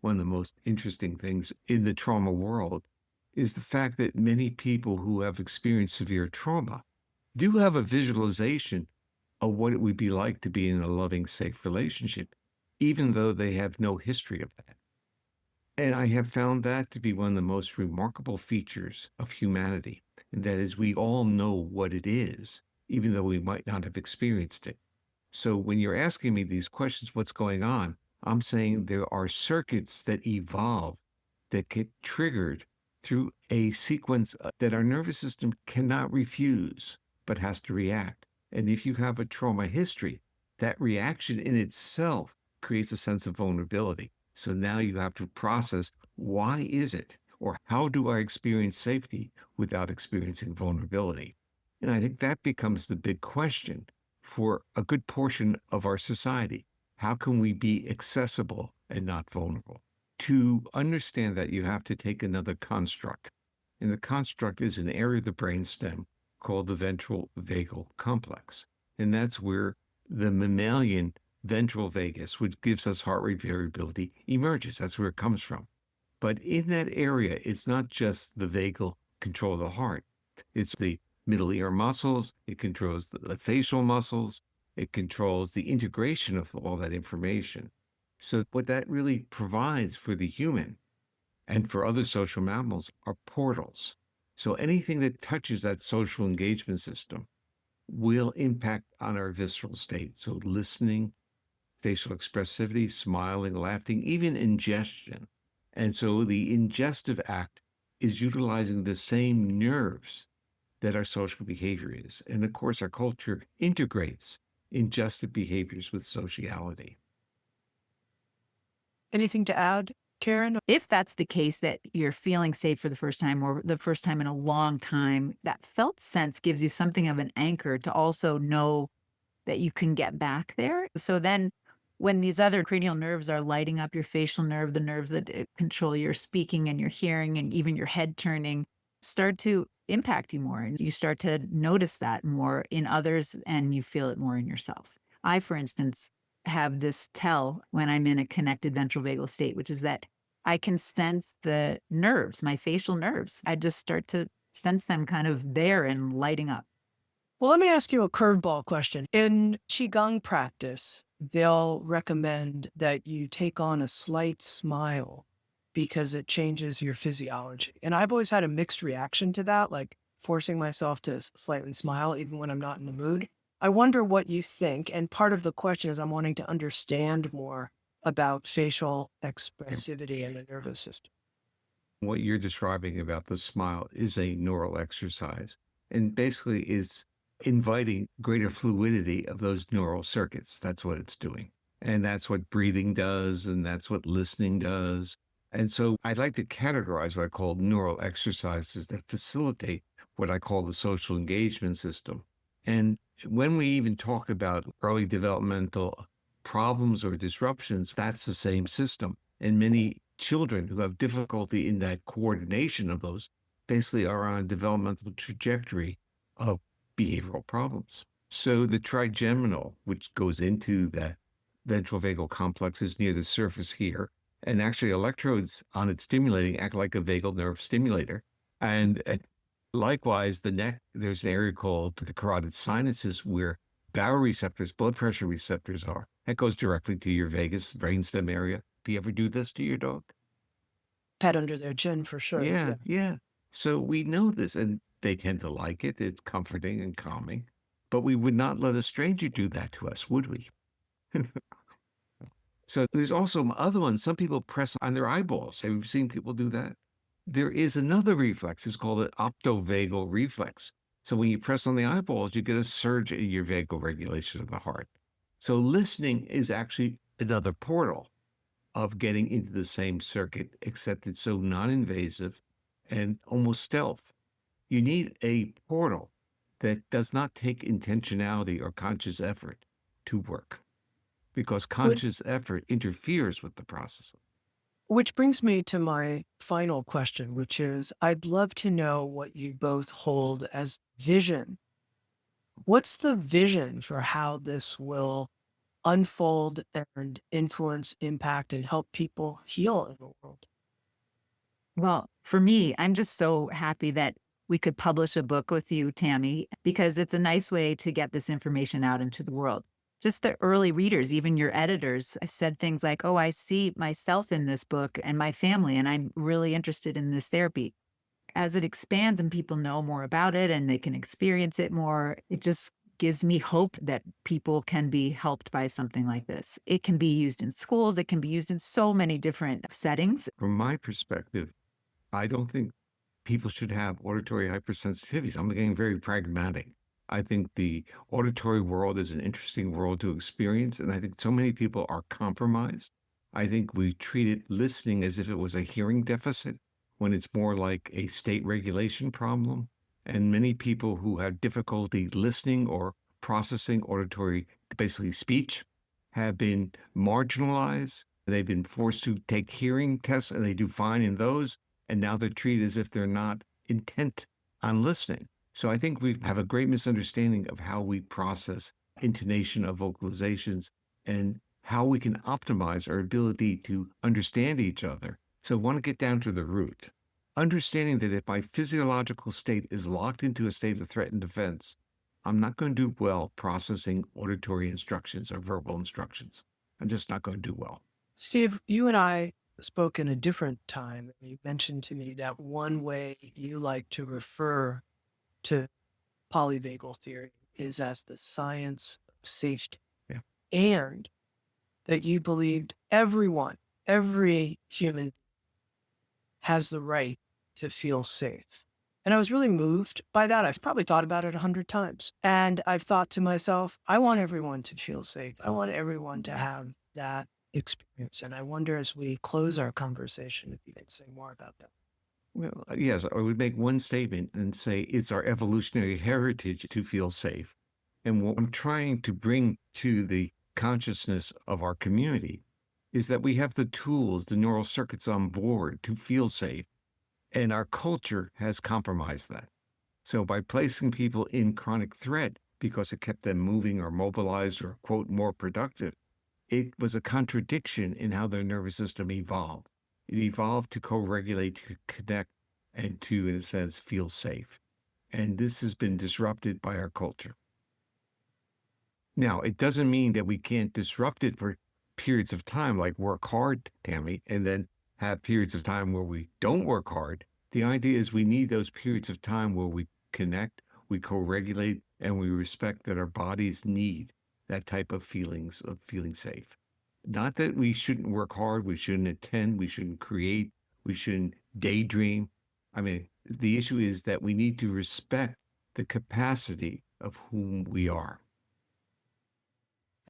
one of the most interesting things in the trauma world is the fact that many people who have experienced severe trauma do have a visualization of what it would be like to be in a loving, safe relationship, even though they have no history of that. And I have found that to be one of the most remarkable features of humanity. And that is, we all know what it is, even though we might not have experienced it. So when you're asking me these questions, what's going on? I'm saying there are circuits that evolve that get triggered through a sequence that our nervous system cannot refuse, but has to react. And if you have a trauma history, that reaction in itself creates a sense of vulnerability. So now you have to process, why is it, or how do I experience safety without experiencing vulnerability? And I think that becomes the big question for a good portion of our society. How can we be accessible and not vulnerable? To understand that, you have to take another construct. And the construct is an area of the brainstem called the ventral vagal complex. And that's where the mammalian ventral vagus, which gives us heart rate variability, emerges. That's where it comes from. But in that area, it's not just the vagal control of the heart. It's the middle ear muscles. It controls the facial muscles. It controls the integration of all that information. So what that really provides for the human and for other social mammals are portals. So anything that touches that social engagement system will impact on our visceral state. So listening, facial expressivity, smiling, laughing, even ingestion. And so the ingestive act is utilizing the same nerves that our social behavior is. And of course, our culture integrates ingestive behaviors with sociality. Anything to add, Karen? If that's the case, that you're feeling safe for the first time or the first time in a long time, that felt sense gives you something of an anchor to also know that you can get back there. So then when these other cranial nerves are lighting up, your facial nerve, the nerves that control your speaking and your hearing and even your head turning, start to impact you more. And you start to notice that more in others and you feel it more in yourself. I, for instance, have this tell when I'm in a connected ventral vagal state, which is that I can sense the nerves, my facial nerves. I just start to sense them kind of there and lighting up. Well, let me ask you a curveball question. In Qigong practice, they'll recommend that you take on a slight smile because it changes your physiology. And I've always had a mixed reaction to that, like forcing myself to slightly smile even when I'm not in the mood. I wonder what you think. And part of the question is I'm wanting to understand more about facial expressivity in the nervous system. What you're describing about the smile is a neural exercise. And basically, it's inviting greater fluidity of those neural circuits. That's what it's doing. And that's what breathing does. And that's what listening does. And so I'd like to categorize what I call neural exercises that facilitate what I call the social engagement system. And when we even talk about early developmental problems or disruptions, that's the same system. And many children who have difficulty in that coordination of those basically are on a developmental trajectory of behavioral problems. So the trigeminal, which goes into the ventral vagal complex, is near the surface here. And actually electrodes on it stimulating act like a vagal nerve stimulator. And likewise, the neck, there's an area called the carotid sinuses where baroreceptors, blood pressure receptors are. That goes directly to your vagus brainstem area. Do you ever do this to your dog? Pet under their chin for sure. Yeah. So we know this, and they tend to like it. It's comforting and calming. But we would not let a stranger do that to us, would we? So there's also other ones. Some people press on their eyeballs. Have you seen people do that? There is another reflex. It's called an optovagal reflex. So when you press on the eyeballs, you get a surge in your vagal regulation of the heart. So listening is actually another portal of getting into the same circuit, except it's so non-invasive and almost stealth. You need a portal that does not take intentionality or conscious effort to work, because conscious effort interferes with the process. Which brings me to my final question, which is I'd love to know what you both hold as vision. What's the vision for how this will unfold and influence, impact, and help people heal in the world? Well, for me, I'm just so happy that we could publish a book with you, Tammy, because it's a nice way to get this information out into the world. Just the early readers, even your editors, said things like, "Oh, I see myself in this book and my family, and I'm really interested in this therapy." As it expands and people know more about it and they can experience it more, it just gives me hope that people can be helped by something like this. It can be used in schools, it can be used in so many different settings. From my perspective, I don't think people should have auditory hypersensitivities. I'm getting very pragmatic. I think the auditory world is an interesting world to experience, and I think so many people are compromised. I think we treated listening as if it was a hearing deficit when it's more like a state regulation problem. And many people who have difficulty listening or processing auditory, basically speech, have been marginalized. They've been forced to take hearing tests, and they do fine in those, and now they're treated as if they're not intent on listening. So I think we have a great misunderstanding of how we process intonation of vocalizations and how we can optimize our ability to understand each other. So I want to get down to the root. Understanding that if my physiological state is locked into a state of threat and defense, I'm not going to do well processing auditory instructions or verbal instructions. I'm just not going to do well. Steve, you and I spoke in a different time. You mentioned to me that one way you like to refer to polyvagal theory is as the science of safety, Yeah. and that you believed every human has the right to feel safe. And I was really moved by that. I've probably thought about it 100 times. And I've thought to myself, I want everyone to feel safe. I want everyone to have that experience. And I wonder, as we close our conversation, if you can say more about that. Well, yes, I would make one statement and say it's our evolutionary heritage to feel safe. And what I'm trying to bring to the consciousness of our community is that we have the tools, the neural circuits on board to feel safe. And our culture has compromised that. So by placing people in chronic threat because it kept them moving or mobilized or, quote, more productive, it was a contradiction in how their nervous system evolved. It evolved to co-regulate, to connect, and to, in a sense, feel safe. And this has been disrupted by our culture. Now, it doesn't mean that we can't disrupt it for periods of time, like work hard, Tammy, and then have periods of time where we don't work hard. The idea is we need those periods of time where we connect, we co-regulate, and we respect that our bodies need that type of feelings of feeling safe. Not that we shouldn't work hard, we shouldn't attend, we shouldn't create, we shouldn't daydream. I mean, the issue is that we need to respect the capacity of whom we are.